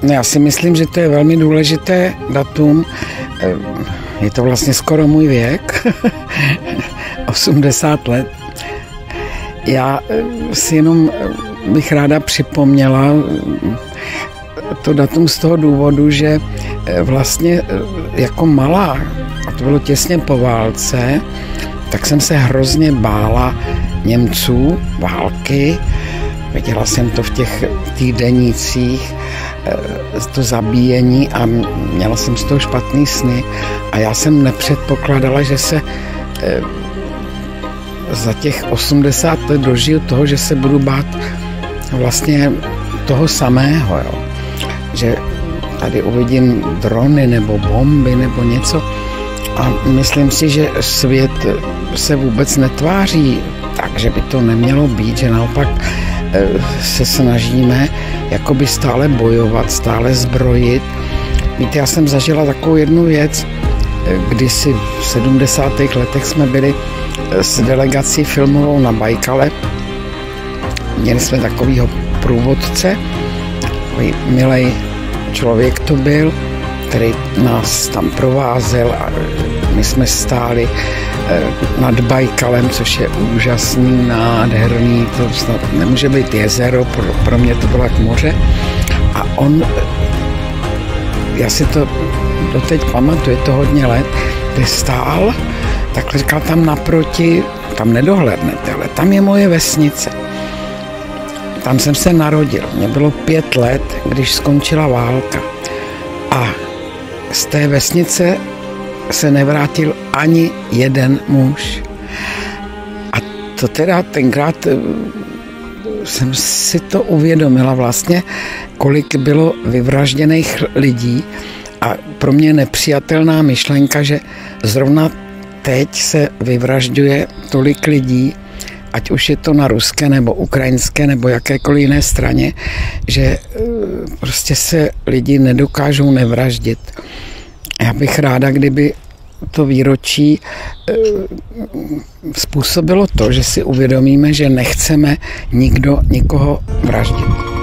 No, já si myslím, že to je velmi důležité datum. Je to vlastně skoro můj věk, 80 let. Já si jenom bych ráda připomněla to datum z toho důvodu, že vlastně jako malá, a to bylo těsně po válce, tak jsem se hrozně bála Němců, války. Viděla jsem to v těch týdenících, to zabíjení a měla jsem z toho špatný sny a já jsem nepředpokládala, že se za těch 80 let dožiju toho, že se budu bát vlastně toho samého, jo. Že tady uvidím drony nebo bomby nebo něco a myslím si, že svět se vůbec netváří tak, že by to nemělo být, že naopak se snažíme jakoby stále bojovat, stále zbrojit. Víte, já jsem zažila takovou jednu věc, kdysi v 70. letech jsme byli s delegací filmovou na Bajkale. Měli jsme takovýho průvodce, takový milej člověk to byl, který nás tam provázel a my jsme stáli nad Bajkalem, což je úžasný, nádherný, to snad nemůže být jezero, pro mě to bylo jak moře. A on, já si to doteď pamatuju, je to hodně let, kde stál, takhle říkal tam naproti, tam nedohlednete, ale tam je moje vesnice. Tam jsem se narodil, mě bylo 5 let, když skončila válka. A z té vesnice se nevrátil ani jeden muž. A to teda tenkrát jsem si to uvědomila vlastně, kolik bylo vyvražděných lidí a pro mě nepřijatelná myšlenka, že zrovna teď se vyvražďuje tolik lidí, ať už je to na ruské nebo ukrajinské nebo jakékoliv jiné straně, že prostě se lidi nedokážou nevraždit. Já bych ráda, kdyby to výročí způsobilo to, že si uvědomíme, že nechceme nikoho vraždit.